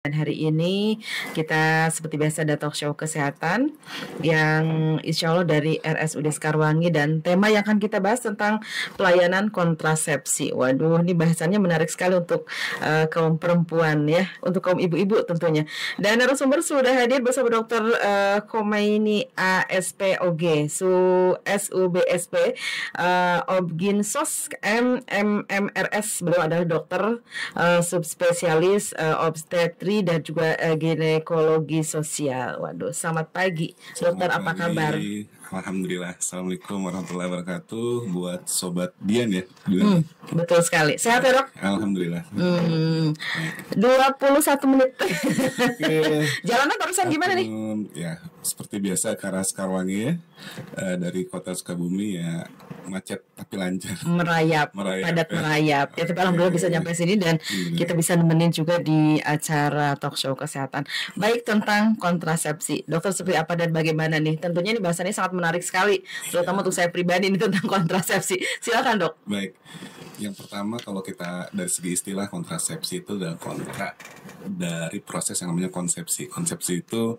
Dan hari ini kita seperti biasa ada talk show kesehatan yang insya Allah dari RSUD Sekarwangi, dan tema yang akan kita bahas tentang pelayanan kontrasepsi. Waduh, ini bahasannya menarik sekali untuk kaum perempuan ya, untuk kaum ibu-ibu tentunya. Dan narasumber sudah hadir bersama Dr. Khomeini ASPOG, SUBSP, Obginsos MMRS. Beliau adalah dokter subspesialis obstetri dan juga ginekologi sosial. Waduh, selamat pagi, dokter. Apa kabar? Alhamdulillah. Assalamualaikum warahmatullahi wabarakatuh. Buat sobat Dian ya. Betul sekali. Sehat ya, dok? Alhamdulillah. 21 menit. Jalanan barusan gimana nih? Ya, seperti biasa ke arah Sekarwangi ya. Dari kota Sukabumi ya, macet tapi lancar. Merayap. Padat ya. Merayap. Ya, tapi alhamdulillah bisa nyampe sini dan kita bisa nemenin juga di acara talk show kesehatan. Baik, tentang kontrasepsi. Dokter, seperti apa dan bagaimana nih? Tentunya ini bahasannya sangat menarik sekali, terutama untuk saya pribadi ini tentang kontrasepsi. Silakan, dok. Baik. Yang pertama, kalau kita dari segi istilah, kontrasepsi itu adalah kontra dari proses yang namanya konsepsi. Konsepsi itu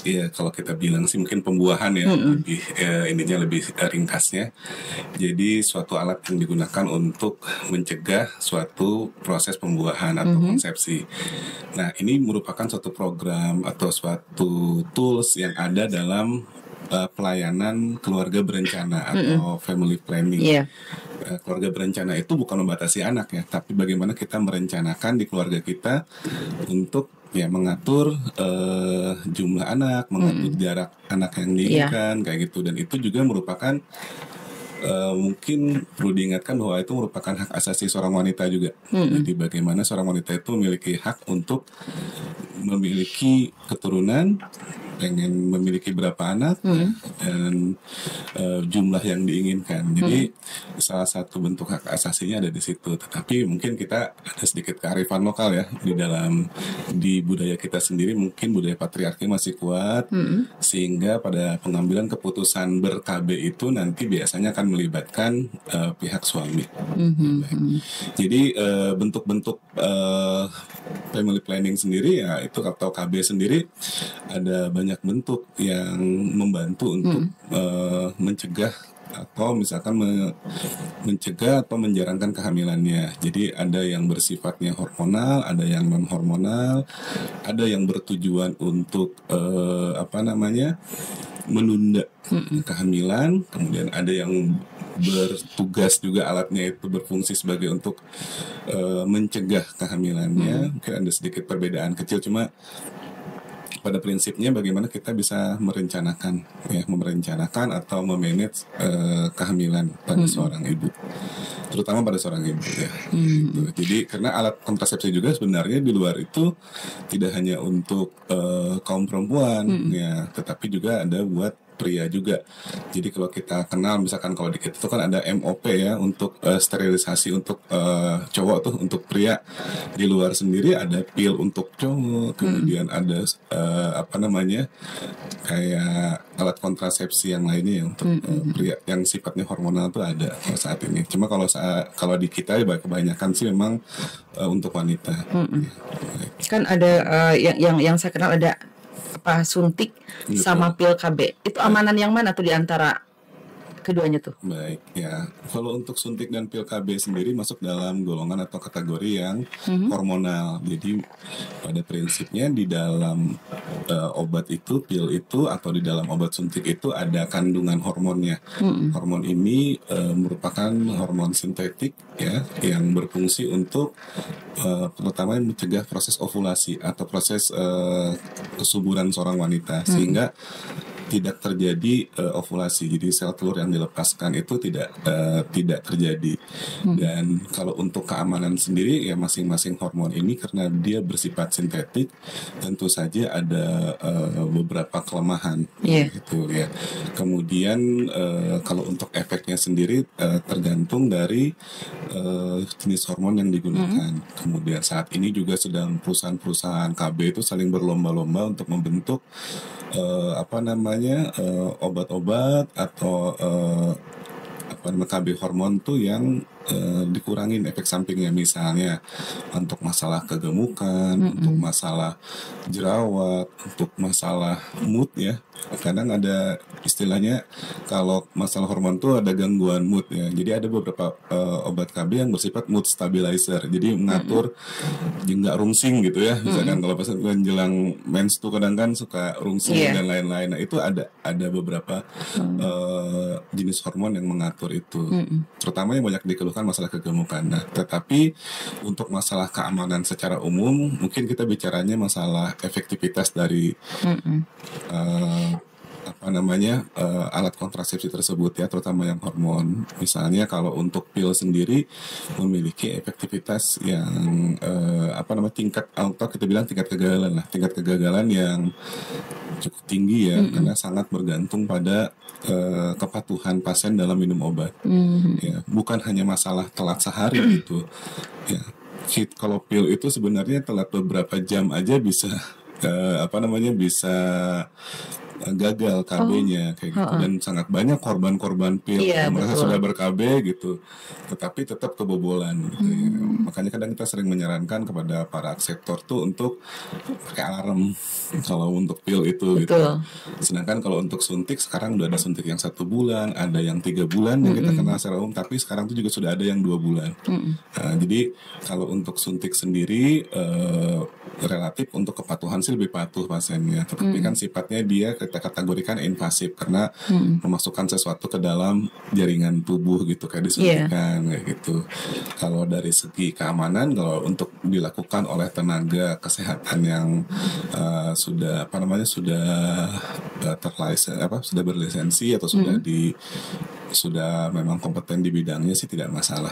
ya kalau kita bilang sih mungkin pembuahan ya, lebih ininya lebih ringkasnya. Jadi suatu alat yang digunakan untuk mencegah suatu proses pembuahan atau konsepsi. Nah, ini merupakan suatu program atau suatu tools yang ada dalam pelayanan keluarga berencana atau family planning. Keluarga berencana itu bukan membatasi anak ya, tapi bagaimana kita merencanakan di keluarga kita untuk ya mengatur jumlah anak, mengatur jarak anak yang diinginkan, kayak gitu. Dan itu juga merupakan mungkin perlu diingatkan bahwa itu merupakan hak asasi seorang wanita juga. Jadi bagaimana seorang wanita itu memiliki hak untuk memiliki keturunan, pengen memiliki berapa anak dan jumlah yang diinginkan. Jadi salah satu bentuk hak asasinya ada di situ. Tetapi mungkin kita ada sedikit kearifan lokal ya di budaya kita sendiri, mungkin budaya patriarki masih kuat, sehingga pada pengambilan keputusan ber-KB itu nanti biasanya akan melibatkan pihak suami. Jadi bentuk-bentuk family planning sendiri ya itu, atau KB sendiri ada banyak bentuk yang membantu untuk mencegah atau misalkan mencegah atau menjarangkan kehamilannya. Jadi ada yang bersifatnya hormonal, ada yang non hormonal, ada yang bertujuan untuk menunda kehamilan, kemudian ada yang bertugas juga alatnya itu berfungsi sebagai untuk mencegah kehamilannya. Mungkin ada sedikit perbedaan kecil, cuma pada prinsipnya bagaimana kita bisa merencanakan atau memanage kehamilan pada seorang ibu, terutama pada seorang ibu ya. Gitu. Jadi karena alat kontrasepsi juga sebenarnya di luar itu tidak hanya untuk kaum perempuan ya, tetapi juga ada buat pria juga. Jadi kalau kita kenal, misalkan kalau di kita itu kan ada MOP ya, untuk sterilisasi untuk cowok tuh, untuk pria. Di luar sendiri ada pil untuk cowok, kemudian ada kayak alat kontrasepsi yang lainnya ya, untuk pria yang sifatnya hormonal tuh ada saat ini. Cuma kalau di kita ya kebanyakan sih memang untuk wanita. Kan ada yang saya kenal ada suntik sama pil KB. Itu amanan yang mana tuh di antara keduanya tuh? Baik ya, kalau untuk suntik dan pil KB sendiri masuk dalam golongan atau kategori yang hormonal. Jadi pada prinsipnya di dalam obat itu, pil itu atau di dalam obat suntik itu ada kandungan hormonnya. Hormon ini merupakan hormon sintetik ya, yang berfungsi untuk terutama mencegah proses ovulasi atau proses kesuburan seorang wanita, sehingga tidak terjadi ovulasi. Jadi sel telur yang dilepaskan itu tidak terjadi. Dan kalau untuk keamanan sendiri ya, masing-masing hormon ini karena dia bersifat sintetik, tentu saja ada beberapa kelemahan gitu ya. Kemudian kalau untuk efeknya sendiri tergantung dari jenis hormon yang digunakan. Kemudian saat ini juga sedang perusahaan-perusahaan KB itu saling berlomba-lomba untuk membentuk obat-obat atau KB hormon tuh yang dikurangin efek sampingnya, misalnya untuk masalah kegemukan, untuk masalah jerawat, untuk masalah mood ya. Kadang ada istilahnya kalau masalah hormon tuh ada gangguan mood ya. Jadi ada beberapa obat KB yang bersifat mood stabilizer. Jadi mengatur nggak rungsing gitu ya. Misalkan kalau pas menjelang mens tuh kadang kan suka rungsing dan lain-lain. Nah itu ada beberapa jenis hormon yang mengatur itu. Terutama yang banyak dikeluhkan masalah kegemukan. Nah, tetapi untuk masalah keamanan secara umum, mungkin kita bicaranya masalah efektivitas dari alat kontrasepsi tersebut ya, terutama yang hormon. Misalnya kalau untuk pil sendiri memiliki efektivitas yang tingkat, atau kita bilang tingkat kegagalan yang cukup tinggi ya, karena sangat bergantung pada kepatuhan pasien dalam minum obat. Ya, bukan hanya masalah telat sehari gitu. Ya, kalau pil itu sebenarnya telat beberapa jam aja bisa bisa gagal KB-nya kayak gitu, dan sangat banyak korban-korban pil yang merasa sudah ber-KB gitu tetapi tetap kebobolan gitu ya. Makanya kadang kita sering menyarankan kepada para sektor tuh untuk pakai alarm kalau untuk pil itu gitu. Sedangkan kalau untuk suntik sekarang udah ada suntik yang 1 bulan, ada yang 3 bulan yang kita kenal secara umum, tapi sekarang tuh juga sudah ada yang 2 bulan. Nah, jadi kalau untuk suntik sendiri relatif untuk kepatuhan sih lebih patuh pasiennya, tetapi kan sifatnya dia kita kategorikan invasif karena memasukkan sesuatu ke dalam jaringan tubuh gitu, kayak disuntikan kayak gitu. Kalau dari segi keamanan, kalau untuk dilakukan oleh tenaga kesehatan yang sudah sudah berlisensi atau sudah memang kompeten di bidangnya sih tidak masalah.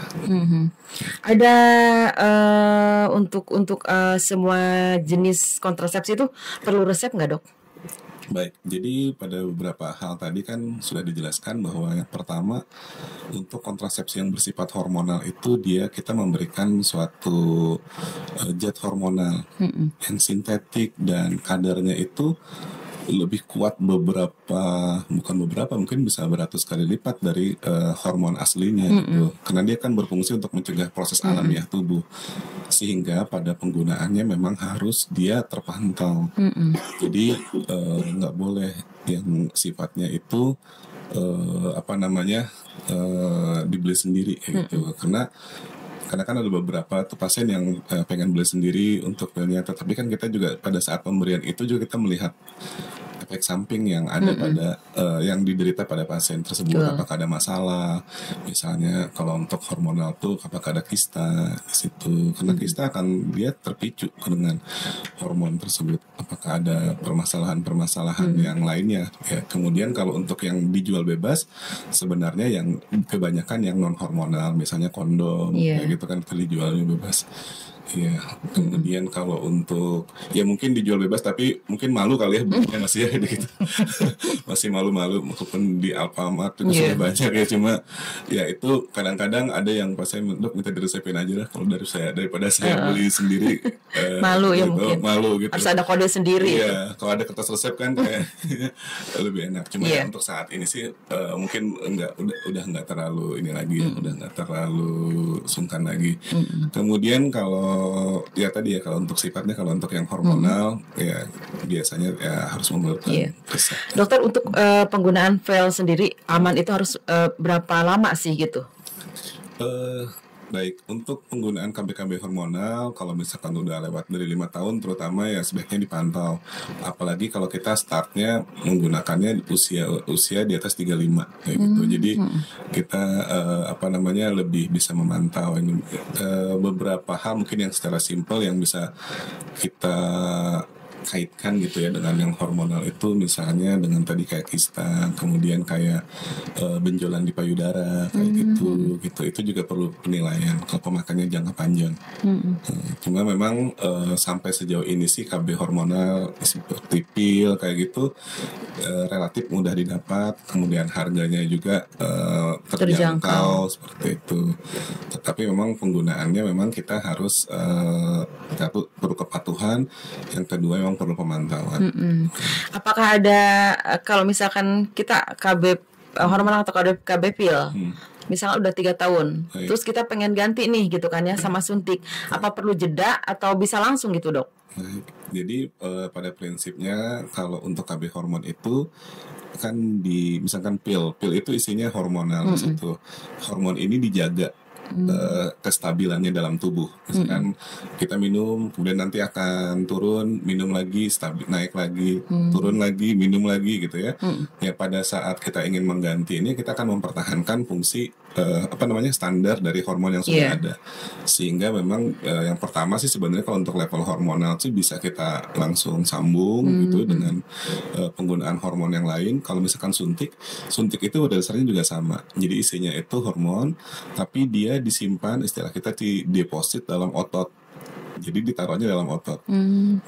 Ada untuk semua jenis kontrasepsi itu perlu resep nggak, Dok? Baik, jadi pada beberapa hal tadi kan sudah dijelaskan bahwa yang pertama untuk kontrasepsi yang bersifat hormonal itu kita memberikan suatu zat hormonal yang sintetik dan kadarnya itu lebih kuat mungkin bisa beratus kali lipat dari hormon aslinya gitu. Karena dia kan berfungsi untuk mencegah proses alamiah tubuh, sehingga pada penggunaannya memang harus dia terpantau. Jadi nggak boleh yang sifatnya itu dibeli sendiri gitu. Karena kan ada beberapa tuh pasien yang pengen beli sendiri untuk pilnya, tetapi kan kita juga pada saat pemberian itu juga kita melihat efek samping yang ada pada yang diderita pada pasien tersebut. Apakah ada masalah, misalnya kalau untuk hormonal tuh apakah ada kista di situ, karena kista akan dia terpicu dengan hormon tersebut, apakah ada permasalahan yang lainnya ya. Kemudian kalau untuk yang dijual bebas sebenarnya yang kebanyakan yang non hormonal, misalnya kondom kayak gitu kan dijualnya bebas. Iya, kemudian kalau untuk ya mungkin dijual bebas tapi mungkin malu kali ya, buktinya masih ada gitu. Masih malu-malu meskipun di Alfamart itu sudah banyak ya, cuma ya itu kadang-kadang ada yang pas saya Dok minta diresepin aja lah kalau daripada saya beli sendiri. Malu ya, gitu, mungkin malu gitu. harus ada kode sendiri. Iya, kalau ada kertas resep kan kayak lebih enak. Cuma ya untuk saat ini sih mungkin udah nggak terlalu ini lagi ya, udah nggak terlalu sungkan lagi. Kemudian kalau kalau untuk sifatnya, kalau untuk yang hormonal ya biasanya ya harus memerlukan resep. Dokter, untuk penggunaan vel sendiri aman itu harus berapa lama sih gitu? Baik, untuk penggunaan KB-KB hormonal kalau misalkan udah lewat dari 5 tahun terutama ya sebaiknya dipantau. Apalagi kalau kita startnya menggunakannya usia di atas 35 kayak gitu. Jadi kita lebih bisa memantau ini beberapa hal mungkin yang secara simpel yang bisa kita kaitkan gitu ya dengan yang hormonal itu, misalnya dengan tadi kayak kista, kemudian kayak benjolan di payudara kayak gitu itu juga perlu penilaian kalau pemakaiannya jangka panjang. Cuma memang sampai sejauh ini sih KB hormonal seperti pil kayak gitu relatif mudah didapat, kemudian harganya juga terjangkau seperti itu. Tetapi memang penggunaannya memang kita harus kita perlu kepatuhan, yang kedua memang perlu pemantauan. Apakah ada kalau misalkan kita KB hormonal atau KB pil Misalnya udah 3 tahun, Baik. terus kita pengen ganti nih gitu kan ya sama suntik. Apa perlu jeda atau bisa langsung gitu dok? Baik. Jadi pada prinsipnya kalau untuk KB hormon itu kan misalkan pil itu isinya hormonal di situ. Hormon ini dijaga kestabilannya dalam tubuh. Misalkan kita minum, kemudian nanti akan turun, minum lagi, naik lagi, turun lagi, minum lagi gitu ya. Ya pada saat kita ingin mengganti ini, kita akan mempertahankan fungsi standar dari hormon yang sudah ada. Sehingga memang yang pertama sih sebenarnya kalau untuk level hormonal sih bisa kita langsung sambung gitu dengan penggunaan hormon yang lain. Kalau misalkan suntik itu pada dasarnya juga sama. Jadi isinya itu hormon, tapi dia disimpan, istilah kita di deposit dalam otot. Jadi ditaruhnya dalam otot.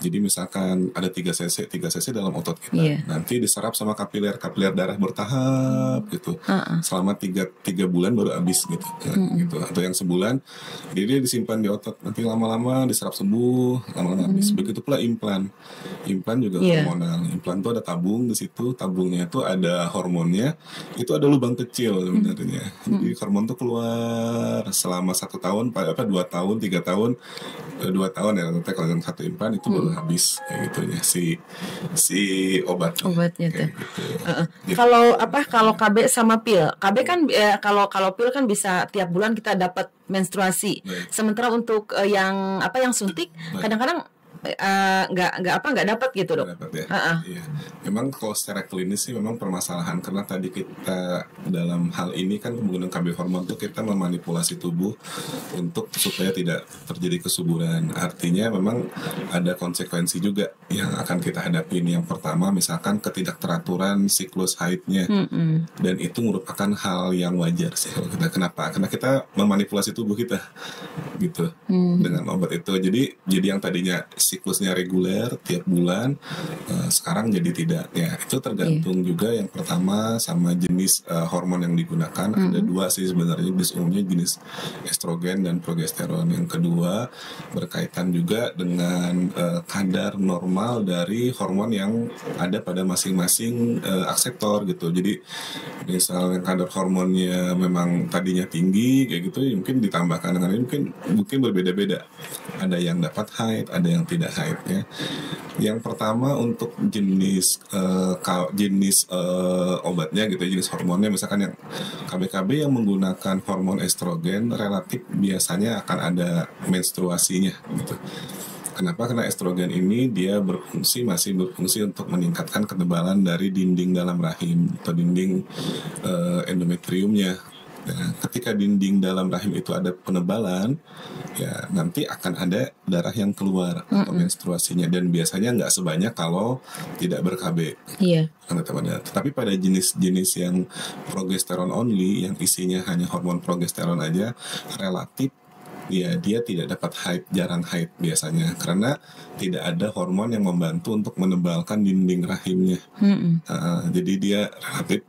Jadi misalkan ada 3 cc dalam otot kita. Nanti diserap sama kapiler darah bertahap gitu. Selama 3 bulan baru habis gitu. Gitu. Atau yang sebulan, jadi dia disimpan di otot. Nanti lama-lama diserap sembuh, lama-lama habis. Begitu pula implan. Implan juga hormonal. Implan itu ada tabung di situ. Tabungnya itu ada hormonnya. Itu ada lubang kecil sebenarnya. Jadi hormon itu keluar selama 1 tahun, 2 tahun, 3 tahun, 2 tahun ya, nanti kalau yang 1 implan itu baru habis kayak gitu ya si obatnya tuh. Gitu. Kalau KB sama pil, KB kan kalau pil kan bisa tiap bulan kita dapat menstruasi. Baik. Sementara untuk yang suntik kadang-kadang nggak dapat gitu dok. Dapat ya. Iya. Memang kalau secara klinis sih memang permasalahan karena tadi kita dalam hal ini kan menggunakan KB hormon itu kita memanipulasi tubuh untuk supaya tidak terjadi kesuburan. Artinya memang ada konsekuensi juga yang akan kita hadapi. Yang pertama misalkan ketidakteraturan siklus haidnya, dan itu merupakan hal yang wajar sih kalau kita. Kenapa? Karena kita memanipulasi tubuh kita gitu dengan obat itu. Jadi yang tadinya siklusnya reguler tiap bulan, sekarang jadi tidak. Ya itu tergantung juga yang pertama sama jenis hormon yang digunakan. Ada 2 sih sebenarnya, jenis umumnya jenis estrogen dan progesteron. Yang kedua berkaitan juga dengan kadar normal dari hormon yang ada pada masing-masing akseptor gitu. Jadi misalnya kadar hormonnya memang tadinya tinggi kayak gitu, mungkin ditambahkan dengan ini mungkin berbeda-beda. Ada yang dapat haid, ada yang tidak haid ya. Yang pertama untuk jenis obatnya gitu, jenis hormonnya misalkan yang KB yang menggunakan hormon estrogen relatif biasanya akan ada menstruasinya gitu. Kenapa? Karena estrogen ini dia masih berfungsi untuk meningkatkan ketebalan dari dinding dalam rahim atau dinding endometriumnya. Nah, ketika dinding dalam rahim itu ada penebalan, ya nanti akan ada darah yang keluar atau menstruasinya, dan biasanya nggak sebanyak kalau tidak ber-KB. Iya. Tetapi pada jenis-jenis yang progesteron only, yang isinya hanya hormon progesteron aja, relatif ya dia tidak dapat haid, jarang haid biasanya karena tidak ada hormon yang membantu untuk menebalkan dinding rahimnya. Jadi dia relatif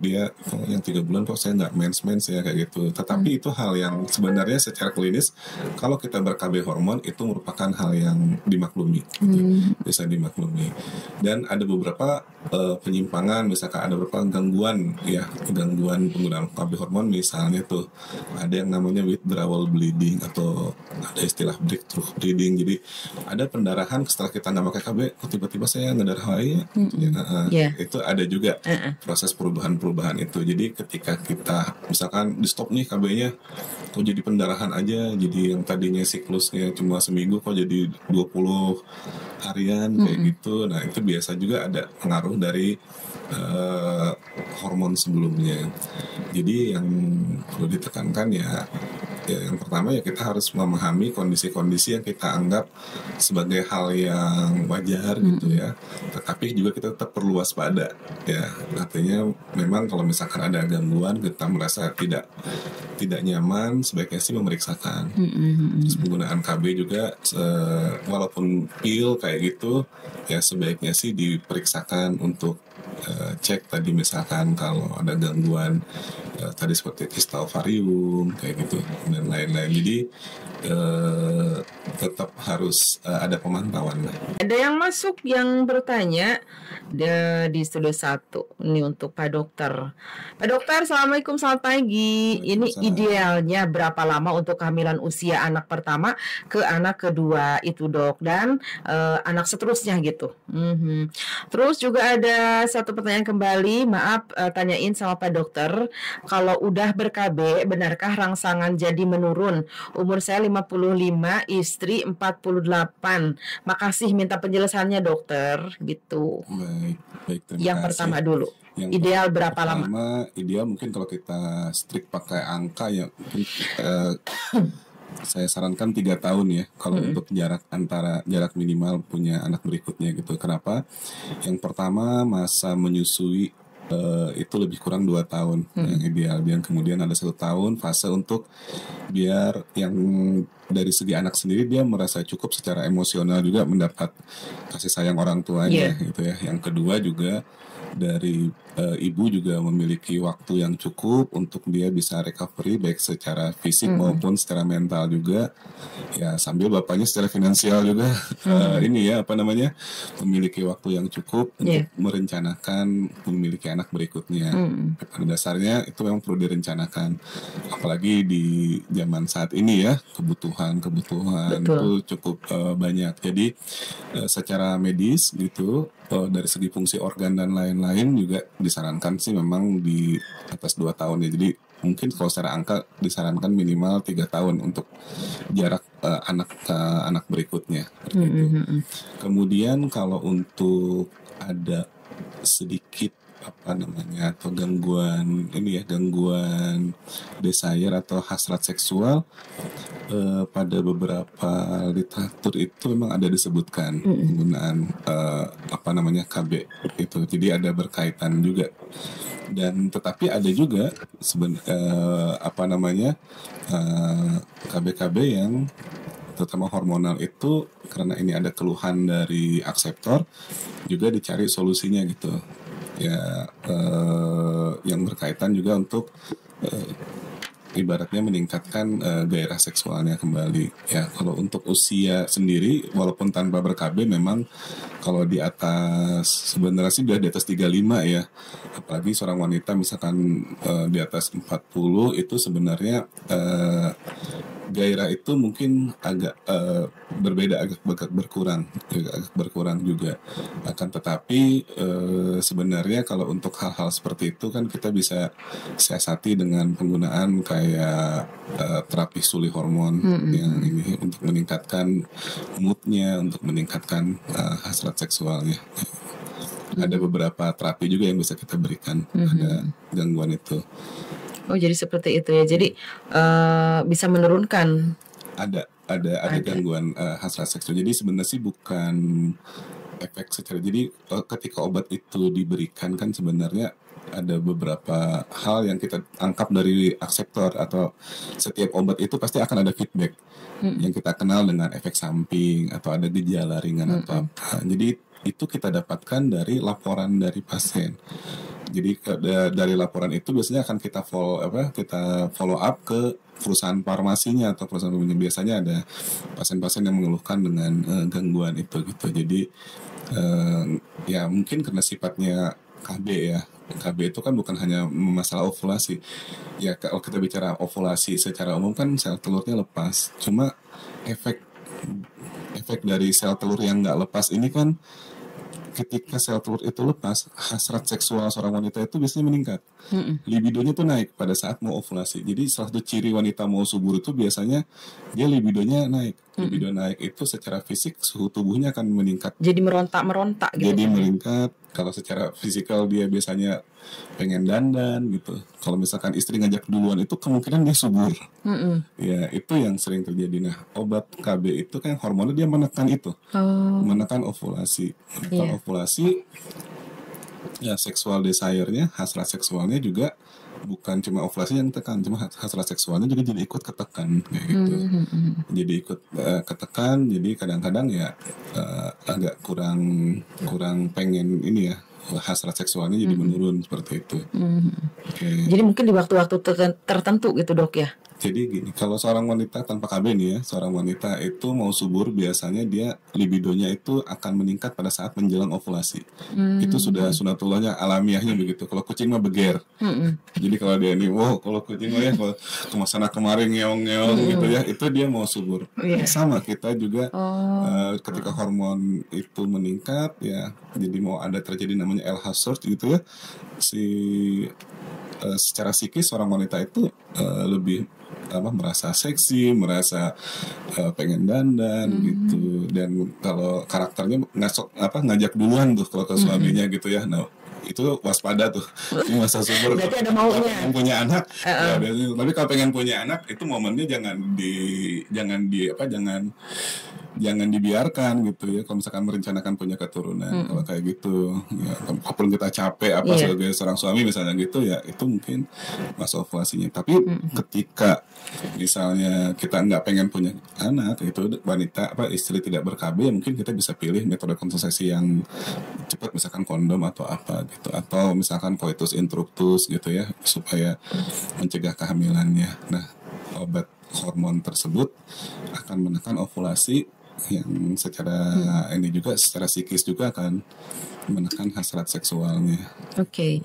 yang 3 bulan kok saya nggak mens ya kayak gitu. Tetapi itu hal yang sebenarnya secara klinis kalau kita ber-KB hormon itu merupakan hal yang dimaklumi, gitu. Bisa dimaklumi. Dan ada beberapa penyimpangan, misalkan ada beberapa gangguan penggunaan KB hormon, misalnya tuh ada yang namanya withdrawal bleeding atau ada istilah breakthrough bleeding. Jadi ada pendarahan setelah kita nggak pakai KB, kok tiba-tiba saya ngedarah lagi. Itu ada juga proses perubahan itu. Jadi ketika kita misalkan di stop nih KB-nya, kok jadi pendarahan aja, jadi yang tadinya siklusnya cuma seminggu kok jadi 20 harian kayak gitu. Nah itu biasa juga ada pengaruh dari hormon sebelumnya. Jadi yang perlu ditekankan ya yang pertama ya kita harus memahami kondisi-kondisi yang kita anggap sebagai hal yang wajar gitu ya. Tetapi juga kita tetap perlu waspada ya. Artinya memang kalau misalkan ada gangguan, kita merasa tidak nyaman, sebaiknya sih memeriksakan. Terus penggunaan KB juga walaupun pil kayak gitu ya sebaiknya sih diperiksakan untuk cek tadi misalkan kalau ada gangguan tadi seperti kista ovarium kayak gitu dan lain-lain. Jadi tetap harus ada pemantauan lah. Ada yang masuk yang bertanya di studio 1 ini untuk Pak Dokter. Pak Dokter, Assalamualaikum, selamat pagi. Ini idealnya berapa lama untuk kehamilan usia anak pertama ke anak kedua itu dok, dan anak seterusnya gitu. Terus juga ada satu pertanyaan kembali, maaf tanyain sama Pak Dokter, kalau udah ber-KB benarkah rangsangan jadi menurun? Umur saya 55, istri 48. Makasih, minta penjelasannya dokter gitu. Baik, terima Yang kasih. pertama dulu. Yang Ideal berapa lama? pertama, ideal mungkin kalau kita strict pakai angka ya mungkin saya sarankan 3 tahun ya kalau untuk jarak minimal punya anak berikutnya gitu. Kenapa? Yang pertama masa menyusui itu lebih kurang 2 tahun yang ideal, dan kemudian ada 1 tahun fase untuk biar yang dari segi anak sendiri dia merasa cukup secara emosional juga mendapat kasih sayang orang tuanya gitu ya. Yang kedua juga dari ibu juga memiliki waktu yang cukup untuk dia bisa recovery baik secara fisik maupun secara mental juga ya, sambil bapaknya secara finansial juga ini ya apa namanya memiliki waktu yang cukup untuk merencanakan memiliki anak berikutnya. Pada dasarnya itu memang perlu direncanakan, apalagi di zaman saat ini ya kebutuhan itu cukup banyak. Jadi secara medis gitu dari segi fungsi organ dan lain-lain juga disarankan sih memang di atas 2 tahun ya. Jadi mungkin kalau secara angka disarankan minimal 3 tahun untuk jarak anak berikutnya. Kemudian kalau untuk ada sedikit apa namanya atau gangguan desire atau hasrat seksual, pada beberapa literatur itu memang ada disebutkan penggunaan KB itu, jadi ada berkaitan juga. Dan tetapi ada juga KB-KB yang terutama hormonal itu karena ini ada keluhan dari akseptor juga dicari solusinya gitu ya, yang berkaitan juga untuk ibaratnya meningkatkan gairah seksualnya kembali ya. Kalau untuk usia sendiri walaupun tanpa ber-KB memang kalau di atas sebenarnya sih udah di atas 35 ya, apalagi seorang wanita misalkan di atas 40 itu sebenarnya gairah itu mungkin agak berbeda, agak berkurang juga. Akan tetapi sebenarnya kalau untuk hal-hal seperti itu kan kita bisa siasati dengan penggunaan kayak terapi suli hormon yang ini untuk meningkatkan moodnya, untuk meningkatkan hasrat seksualnya. Ada beberapa terapi juga yang bisa kita berikan pada gangguan itu. Oh, jadi seperti itu ya. Jadi bisa menurunkan. Ada gangguan hasrat seksual. Jadi sebenarnya sih bukan efek secara. Jadi ketika obat itu diberikan kan sebenarnya ada beberapa hal yang kita angkat dari akseptor, atau setiap obat itu pasti akan ada feedback yang kita kenal dengan efek samping atau ada gejala ringan atau apa. Jadi itu kita dapatkan dari laporan dari pasien. Jadi dari laporan itu biasanya akan kita follow up ke perusahaan farmasinya atau perusahaan pembelinya. Biasanya ada pasien-pasien yang mengeluhkan dengan gangguan itu gitu. Jadi ya mungkin karena sifatnya KB ya. KB itu kan bukan hanya masalah ovulasi. Ya kalau kita bicara ovulasi secara umum kan sel telurnya lepas. Cuma efek dari sel telur yang nggak lepas ini kan, ketika sel telur itu lepas, hasrat seksual seorang wanita itu biasanya meningkat. Libidonya tuh naik pada saat mau ovulasi. Jadi salah satu ciri wanita mau subur itu biasanya dia libidonya naik. Libido naik itu secara fisik suhu tubuhnya akan meningkat. Jadi merontak gitu. Jadi meningkat. Kalau secara fisikal dia biasanya pengen dandan gitu. Kalau misalkan istri ngajak duluan itu kemungkinan dia subur. Ya itu yang sering terjadi. Nah obat KB itu kan hormonnya dia menekan itu, menekan ovulasi, ovulasi. Ya seksual desire-nya, hasrat seksualnya juga bukan cuma ovulasi yang tekan, cuma hasrat seksualnya juga jadi ikut ketekan kayak gitu. Jadi ikut ketekan, jadi kadang-kadang ya agak kurang pengen ini ya, hasrat seksualnya jadi menurun seperti itu. Oke. Jadi mungkin di waktu-waktu tertentu gitu dok ya. Jadi gini, kalau seorang wanita tanpa KB nih ya, seorang wanita itu mau subur biasanya dia libidonya itu akan meningkat pada saat menjelang ovulasi. Itu sudah sunatullahnya, alamiahnya begitu. Kalau kucing mah beger. Jadi kalau dia nih, wow, kalau kucing mah ya kalau kemasana kemarin ngeong-ngeong gitu ya, itu dia mau subur. Sama kita juga ketika hormon itu meningkat ya, jadi mau ada terjadi namanya LH surge gitu ya, secara psikis seorang wanita itu lebih merasa seksi, merasa pengen dandan gitu, dan kalau karakternya ngajak duluan tuh kalau ke suaminya gitu ya. Nah itu waspada tuh ini masa subur. Berarti ada maunya. Pengen punya anak, ya, tapi kalau pengen punya anak itu momennya jangan dibiarkan gitu ya. Kalau misalkan merencanakan punya keturunan, kalau kayak gitu ya, walaupun kita capek sebagai seorang suami misalnya gitu ya, itu mungkin masa ovulasinya. Tapi ketika misalnya kita nggak pengen punya anak, itu wanita istri tidak ber-KB, ya mungkin kita bisa pilih metode kontrasepsi yang cepat, misalkan kondom atau apa gitu, atau misalkan coitus interruptus gitu ya, supaya mencegah kehamilannya. Nah, obat hormon tersebut akan menekan ovulasi, yang secara ini juga secara psikis juga akan menekan hasrat seksualnya. Oke,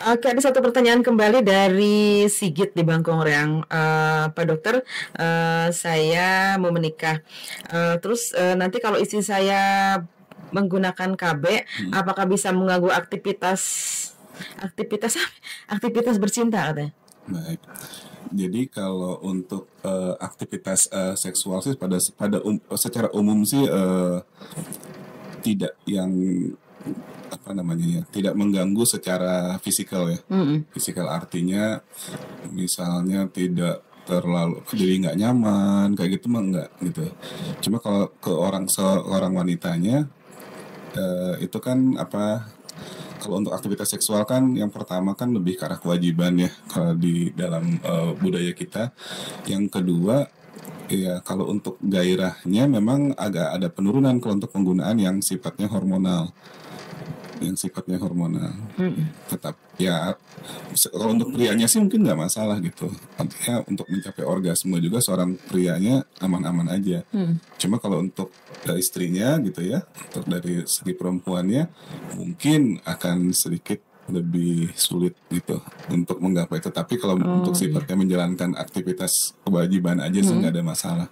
ada satu pertanyaan kembali dari Sigit di Bangkongreang. Pak Dokter, saya mau menikah. Terus nanti kalau istri saya menggunakan KB, apakah bisa mengganggu aktivitas bercinta katanya? Baik. Jadi kalau untuk aktivitas seksual sih secara umum sih tidak yang tidak mengganggu secara fisikal ya. Fisikal artinya misalnya tidak terlalu jadi nggak nyaman kayak gitu mah enggak gitu. Cuma kalau ke seorang wanitanya itu kan kalau untuk aktivitas seksual kan yang pertama kan lebih ke arah kewajiban ya kalau di dalam budaya kita. Yang kedua ya kalau untuk gairahnya memang agak ada penurunan kalau untuk penggunaan yang sifatnya hormonal. Tetap ya kalau untuk prianya sih mungkin nggak masalah gitu. Artinya untuk mencapai orgasme juga seorang prianya aman-aman aja. Cuma kalau untuk istrinya gitu ya, untuk dari segi perempuannya mungkin akan sedikit lebih sulit gitu untuk menggapai itu. Tapi kalau untuk sifatnya menjalankan aktivitas kewajiban aja sih nggak ada masalah.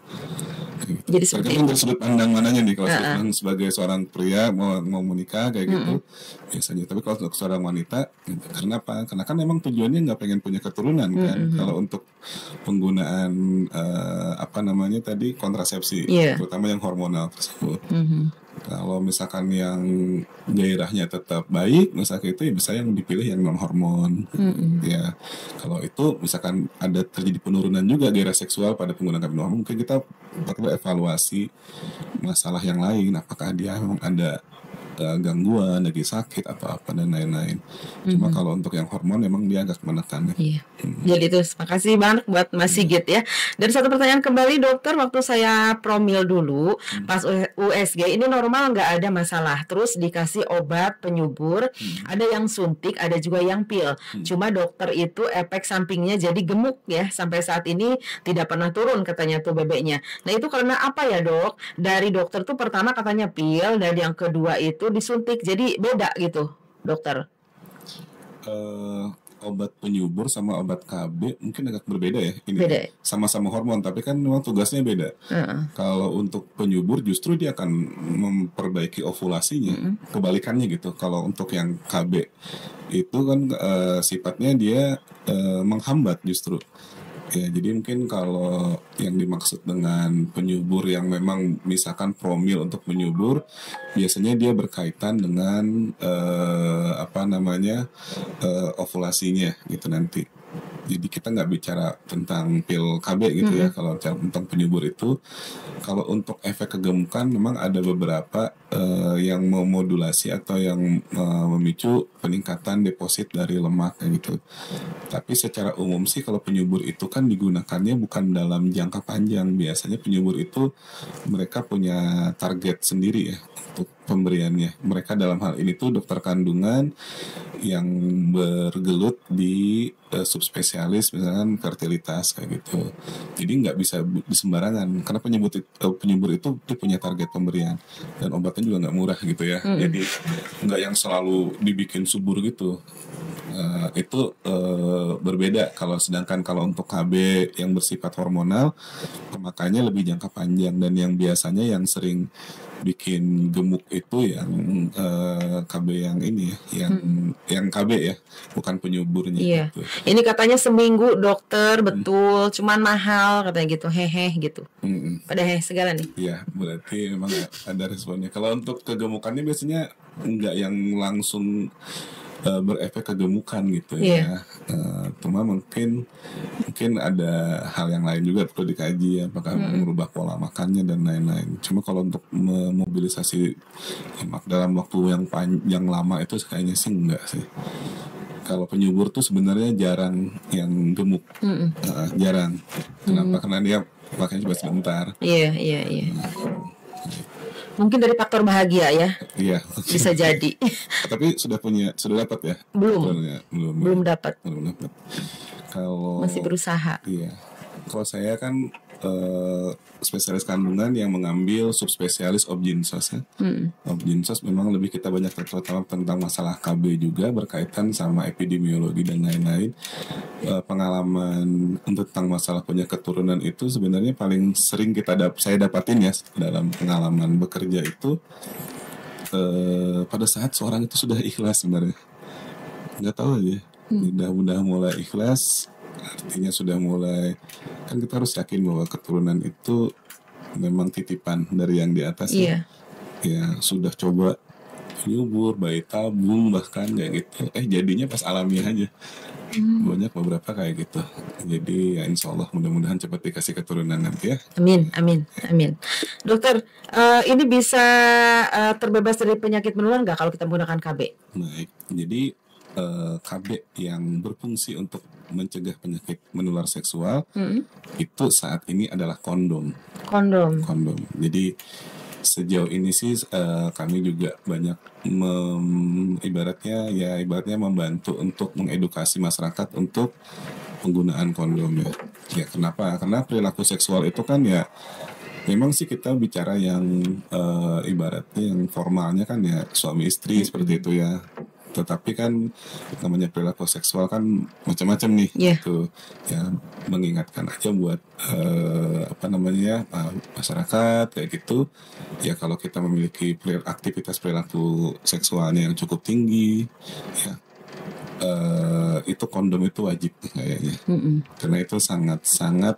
Gitu. Jadi tergantung dari sudut pandang mananya nih. Kalau sudut pandang sebagai seorang pria mau menikah kayak gitu biasanya. Tapi kalau untuk seorang wanita gitu. Karena apa? Karena kan memang tujuannya nggak pengen punya keturunan kan. Kalau untuk penggunaan kontrasepsi terutama yang hormonal tersebut. Kalau misalkan yang gairahnya tetap baik, misalkan itu ya bisa yang dipilih yang non hormon. Ya, kalau itu misalkan ada terjadi penurunan juga gairah seksual pada penggunaan non hormon, mungkin kita perlu evaluasi masalah yang lain. Apakah dia memang ada gangguan, lagi sakit atau apa dan lain-lain. Cuma kalau untuk yang hormon memang dia agak menekan. Iya. Jadi itu makasih banget buat Mas Sigit ya. Dan satu pertanyaan kembali dokter, waktu saya promil dulu pas USG ini normal nggak ada masalah. Terus dikasih obat penyubur, ada yang suntik, ada juga yang pil. Cuma dokter itu efek sampingnya jadi gemuk ya. Sampai saat ini tidak pernah turun katanya tuh bebeknya. Nah itu karena apa ya dok? Dari dokter tuh pertama katanya pil dan yang kedua itu disuntik, jadi beda gitu dokter. Obat penyubur sama obat KB mungkin agak berbeda ya. Ini beda. Sama-sama hormon tapi kan memang tugasnya beda. Kalau untuk penyubur justru dia akan memperbaiki ovulasinya. Kebalikannya gitu. Kalau untuk yang KB itu kan sifatnya dia menghambat justru. Ya, jadi mungkin kalau yang dimaksud dengan penyubur yang memang misalkan promil untuk penyubur, biasanya dia berkaitan dengan ovulasinya gitu nanti. Jadi kita nggak bicara tentang pil KB gitu ya. Kalau tentang penyubur itu, kalau untuk efek kegemukan memang ada beberapa yang memodulasi atau yang memicu peningkatan deposit dari lemak kayak gitu. Tapi secara umum sih kalau penyubur itu kan digunakannya bukan dalam jangka panjang. Biasanya penyubur itu mereka punya target sendiri ya untuk pemberiannya. Mereka dalam hal ini tuh dokter kandungan yang bergelut di subspesialis misalkan fertilitas kayak gitu. Jadi nggak bisa sembarangan karena penyubur itu dia punya target pemberian dan obatnya juga nggak murah gitu ya. Jadi nggak yang selalu dibikin subur gitu. Itu berbeda sedangkan kalau untuk KB yang bersifat hormonal pemakaiannya lebih jangka panjang dan yang biasanya yang sering bikin gemuk itu yang KB yang ini ya, yang KB ya, bukan penyuburnya. Iya. Gitu. Ini katanya seminggu dokter, betul, cuman mahal katanya gitu, hehe gitu. Pada segala nih. Iya, berarti memang ada responnya. Kalau untuk kegemukannya biasanya enggak yang langsung berefek kegemukan gitu ya. Cuma mungkin ada hal yang lain juga perlu dikaji, apakah merubah pola makannya dan lain-lain. Cuma kalau untuk memobilisasi lemak dalam waktu yang lama itu kayaknya sih enggak sih. Kalau penyubur tuh sebenarnya jarang yang gemuk, jarang. Kenapa? Karena dia makanya cuma sebentar. Iya. Mungkin dari faktor bahagia ya. Iya. Bisa jadi. Tapi sudah dapat ya? Belum dapat. Kalau masih berusaha. Iya. Kalau saya kan spesialis kandungan yang mengambil subspesialis obginsos ya. Obginsos memang lebih kita banyak terutama tentang masalah KB juga berkaitan sama epidemiologi dan lain-lain. Pengalaman tentang masalah punya keturunan itu sebenarnya paling sering saya dapatin ya dalam pengalaman bekerja itu pada saat seorang itu sudah ikhlas sebenarnya. Nggak tahu aja. Udah mulai ikhlas. Artinya sudah mulai, kan kita harus yakin bahwa keturunan itu memang titipan dari yang di atas. Iya. Ya sudah coba nyubur, bayi tabung bahkan kayak gitu. Jadinya pas alamiah aja. Banyak beberapa kayak gitu. Jadi ya insya Allah mudah-mudahan cepat dikasih keturunan nanti ya. Amin. Dokter, ini bisa terbebas dari penyakit menular nggak kalau kita menggunakan KB? Baik, jadi KB yang berfungsi untuk mencegah penyakit menular seksual itu saat ini adalah kondom. Jadi sejauh ini sih kami juga banyak ibaratnya membantu untuk mengedukasi masyarakat untuk penggunaan kondom ya. Ya kenapa? Karena perilaku seksual itu kan ya memang sih kita bicara yang ibaratnya yang formalnya kan ya suami istri seperti itu ya. Tetapi kan namanya perilaku seksual kan macam-macam nih gitu. Ya mengingatkan aja buat masyarakat kayak gitu. Ya kalau kita memiliki aktivitas perilaku seksualnya yang cukup tinggi ya itu kondom itu wajib kayaknya. Karena itu sangat-sangat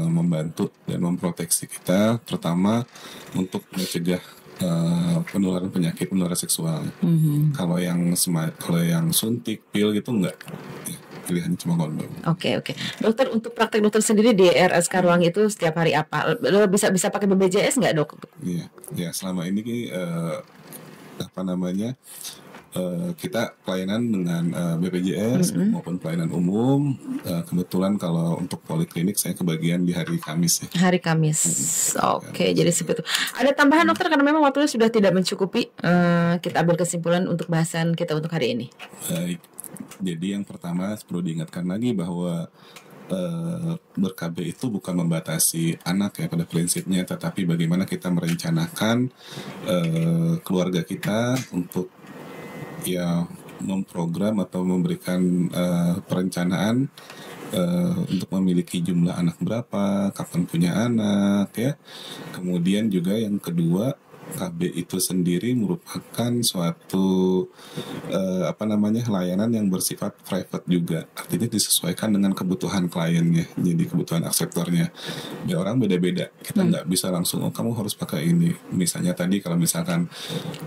membantu dan memproteksi kita terutama untuk mencegah penularan penyakit menular seksual. Kalau yang suntik pil gitu enggak, pilihannya cuma kondom. Oke. Dokter, untuk praktek dokter sendiri di RS Karwangi itu setiap hari apa? Lo bisa pakai BPJS nggak, Dok? Iya, selama ini kita pelayanan dengan BPJS maupun pelayanan umum. Kebetulan kalau untuk poliklinik saya kebagian di hari Kamis ya. Hari Kamis. Oke, jadi seperti itu. Ada tambahan dokter karena memang waktunya sudah tidak mencukupi. Kita ambil kesimpulan untuk bahasan kita untuk hari ini. Baik. Jadi yang pertama perlu diingatkan lagi bahwa ber-KB itu bukan membatasi anak ya pada prinsipnya, tetapi bagaimana kita merencanakan keluarga kita untuk ya memprogram atau memberikan perencanaan untuk memiliki jumlah anak berapa, kapan punya anak ya. Kemudian juga yang kedua, KB itu sendiri merupakan suatu layanan yang bersifat private juga, artinya disesuaikan dengan kebutuhan kliennya, jadi kebutuhan akseptornya. Ya orang beda-beda, kita nggak bisa langsung kamu harus pakai ini. Misalnya tadi kalau misalkan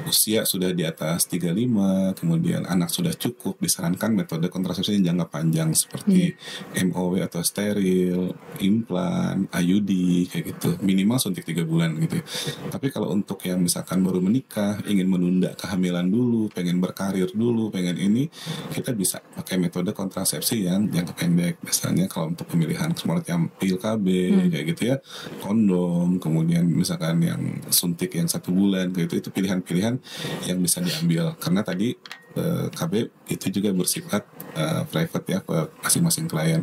usia sudah di atas 35, kemudian anak sudah cukup, disarankan metode kontrasepsi jangka panjang seperti MOW atau steril, implan, IUD kayak gitu, minimal suntik 3 bulan gitu. Tapi kalau untuk yang yang misalkan baru menikah, ingin menunda kehamilan dulu, pengen berkarir dulu, pengen ini, kita bisa pakai metode kontrasepsi yang jangka pendek. Misalnya kalau untuk pemilihan semacam pil KB kayak gitu ya, kondom, kemudian misalkan yang suntik yang 1 bulan kayak itu pilihan-pilihan yang bisa diambil. Karena tadi KB itu juga bersifat private ya ke masing-masing klien.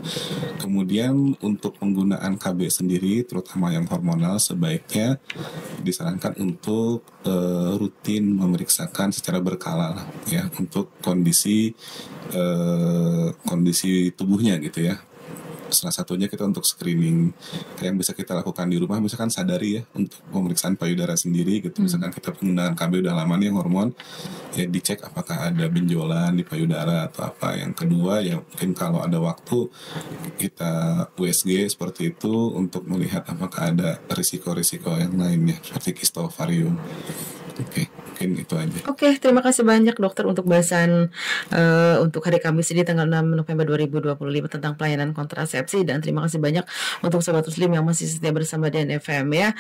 Kemudian untuk penggunaan KB sendiri, terutama yang hormonal, sebaiknya disarankan untuk rutin memeriksakan secara berkala lah, ya, untuk kondisi tubuhnya gitu ya. Salah satunya kita untuk screening yang bisa kita lakukan di rumah, misalkan sadari ya untuk pemeriksaan payudara sendiri gitu. Misalkan kita penggunaan KB udah lama nih yang hormon, ya dicek apakah ada benjolan di payudara atau apa. Yang kedua ya mungkin kalau ada waktu kita USG seperti itu untuk melihat apakah ada risiko-risiko yang lainnya seperti kisto ovarium. Oke, mungkin itu aja. Oke, terima kasih banyak dokter untuk bahasan untuk hari Kamis ini tanggal 6 November 2025 tentang pelayanan kontrasepsi, dan terima kasih banyak untuk Sobat Muslim yang masih setia bersama DNFM ya.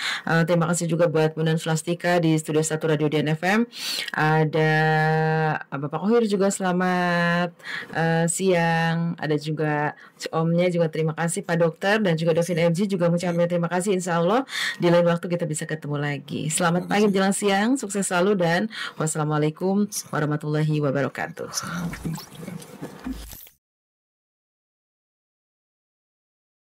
Terima kasih juga buat Bunan Flastika di Studio 1 Radio DNFM. Ada Bapak Kohir juga selamat siang. Ada juga Omnya juga terima kasih Pak Dokter, dan juga Dovin MG juga mengucapkan terima kasih. Insya Allah di lain waktu kita bisa ketemu lagi. Selamat pagi menjelang siang, sukses selalu, dan wassalamualaikum warahmatullahi wabarakatuh. Assalamualaikum warahmatullahi wabarakatuh.